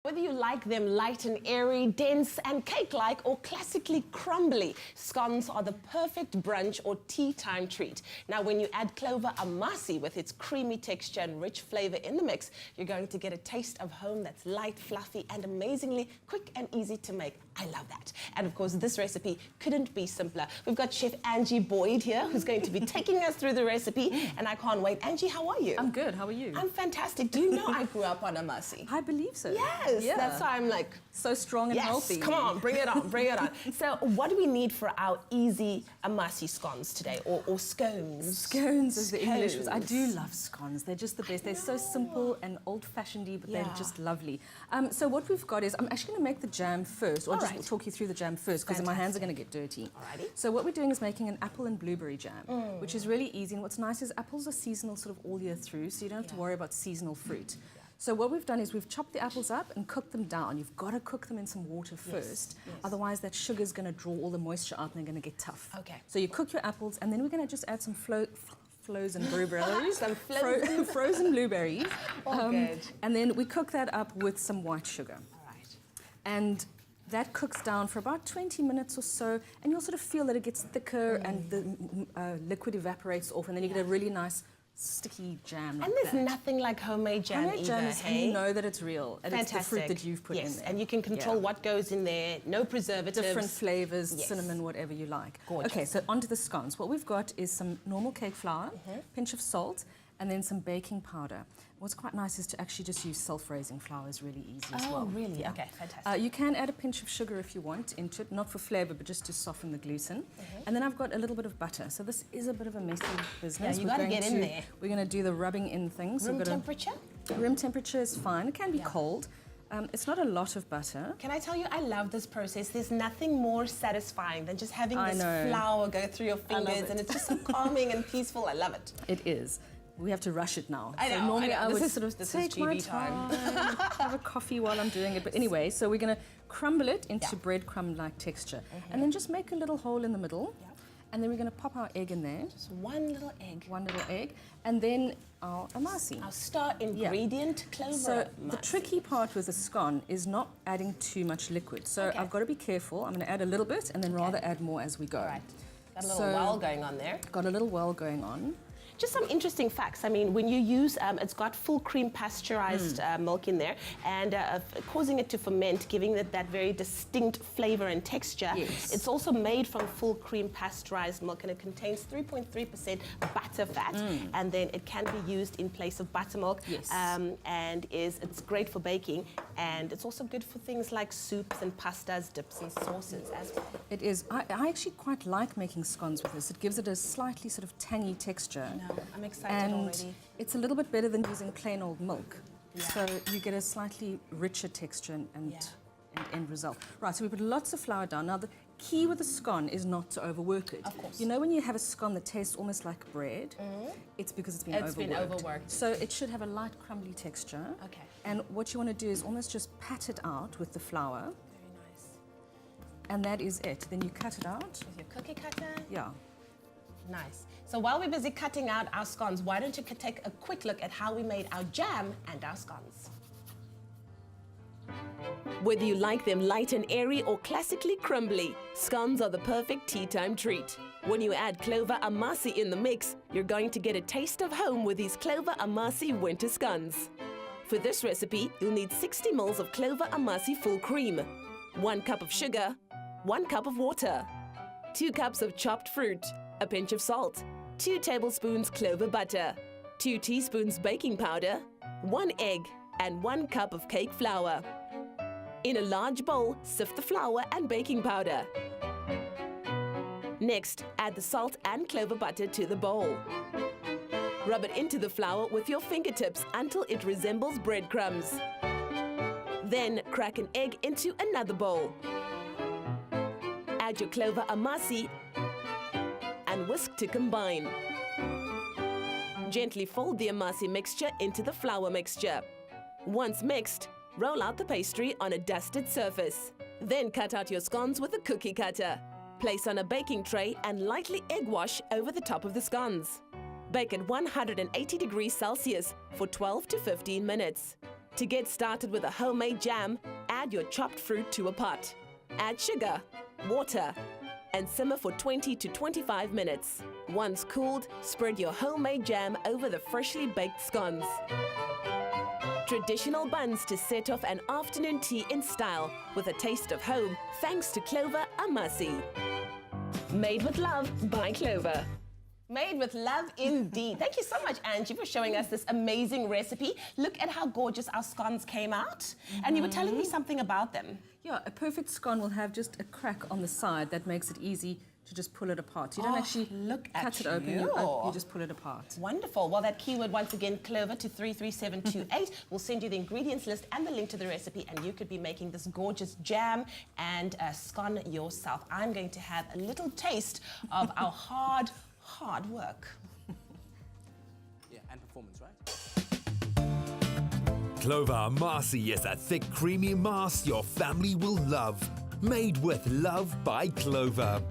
Whether you like them light and airy, dense and cake-like, or classically crumbly, scones are the perfect brunch or tea time treat. Now, when you add Clover Amasi with its creamy texture and rich flavor in the mix, you're going to get a taste of home that's light, fluffy, and amazingly quick and easy to make. I love that. And of course, this recipe couldn't be simpler. We've got Chef Angie Boyd here, who's going to be taking us through the recipe, and I can't wait. Angie, how are you? I'm good. How are you? I'm fantastic. Do you know I grew up on Amasi? I believe so. Yes, yeah. That's why I'm like... So strong and healthy. Come on, bring it on, bring it on. So what do we need for our easy Amasi scones today, or scones? Scones is the English. I do love scones. They're just the best. They're so simple and old-fashioned-y, but they're just lovely. So what we've got is, I'm actually going to make the jam first, or just talk you through the jam first, because my hands are going to get dirty. Alrighty. So what we're doing is making an apple and blueberry jam, which is really easy. And what's nice is apples are seasonal sort of all year through, so you don't have to worry about seasonal fruit. So what we've done is we've chopped the apples up and cooked them down. You've got to cook them in some water first. Otherwise that sugar's going to draw all the moisture out and they're going to get tough. Okay. So you cook your apples and then we're going to just add some frozen blueberries. Some frozen blueberries. Good. And then we cook that up with some white sugar. All right. And that cooks down for about 20 minutes or so, and you'll sort of feel that it gets thicker and the liquid evaporates off, and then you get a really nice sticky jam. And there's nothing like homemade jam Homemade jam is, and you know that it's real. And Fantastic. it's the fruit that you've put in there. And you can control what goes in there, no preservatives. Different flavors, cinnamon, whatever you like. Gorgeous. Okay, so onto the scones. What we've got is some normal cake flour, pinch of salt, and then some baking powder. What's quite nice is to actually just use self-raising flour is really easy as well. Oh, really? Yeah. Okay, fantastic. You can add a pinch of sugar if you want into it, not for flavor, but just to soften the gluten. And then I've got a little bit of butter. So this is a bit of a messy business. Yeah, you got to get in there. We're going to do the rubbing in things. Room temperature? Room temperature is fine. It can be cold. It's not a lot of butter. Can I tell you, I love this process. There's nothing more satisfying than just having this flour go through your fingers, and it's just so calming and peaceful. I love it. It is. We have to rush it now. I know. So normally I would sort of take my time, have a coffee while I'm doing it. But anyway, so we're going to crumble it into breadcrumb-like texture, and then just make a little hole in the middle. And then we're going to pop our egg in there. Just one little egg. One little egg. And then our amasi. Our star ingredient, Clover So Amasi. the tricky part with a scone is not adding too much liquid. So I've got to be careful. I'm going to add a little bit and then rather add more as we go. All right. Got a little well going on there. Got a little well going on. Just some interesting facts. I mean, when you use, it's got full cream pasteurized milk in there, and causing it to ferment, giving it that very distinct flavor and texture. Yes. It's also made from full cream pasteurized milk, and it contains 3.3% butter fat, and then it can be used in place of buttermilk. Yes. And it's great for baking, and it's also good for things like soups and pastas, dips and sauces as well. It is. I actually quite like making scones with this. It gives it a slightly sort of tangy texture. I'm excited already. It's a little bit better than using plain old milk. So you get a slightly richer texture and end result. Right, so we put lots of flour down. Now the key with a scone is not to overwork it. Of course. You know when you have a scone that tastes almost like bread, it's because it's been overworked. So it should have a light crumbly texture. Okay. And what you want to do is almost just pat it out with the flour. Very nice. And that is it. Then you cut it out. With your cookie cutter. Yeah. Nice. So while we're busy cutting out our scones, why don't you take a quick look at how we made our jam and our scones. Whether you like them light and airy or classically crumbly, scones are the perfect tea time treat. When you add Clover Amasi in the mix, you're going to get a taste of home with these Clover Amasi winter scones. For this recipe, you'll need 60 ml of Clover Amasi full cream, 1 cup of sugar, 1 cup of water, 2 cups of chopped fruit, a pinch of salt, 2 tablespoons clover butter, 2 teaspoons baking powder, 1 egg, and 1 cup of cake flour. In a large bowl, sift the flour and baking powder. Next, add the salt and clover butter to the bowl. Rub it into the flour with your fingertips until it resembles breadcrumbs. Then, crack an egg into another bowl. Add your Clover Amasi and whisk to combine. Gently fold the Amasi mixture into the flour mixture. Once mixed, roll out the pastry on a dusted surface. Then cut out your scones with a cookie cutter. Place on a baking tray and lightly egg wash over the top of the scones. Bake at 180 degrees Celsius for 12 to 15 minutes. To get started with a homemade jam, add your chopped fruit to a pot. Add sugar, water, and simmer for 20 to 25 minutes. Once cooled, spread your homemade jam over the freshly baked scones. Traditional buns to set off an afternoon tea in style with a taste of home thanks to Clover Amasi. Made with love by Clover. Made with love indeed. Thank you so much, Angie, for showing us this amazing recipe. Look at how gorgeous our scones came out. And you were telling me something about them. Yeah, a perfect scone will have just a crack on the side that makes it easy to just pull it apart. You don't actually cut it open, you just pull it apart. Wonderful. Well, that keyword once again, Clover, to 33728. We'll send you the ingredients list and the link to the recipe, and you could be making this gorgeous jam and scone yourself. I'm going to have a little taste of our hard work. Yeah, and performance, right? Clover Amasi is a thick, creamy mass your family will love. Made with love by Clover.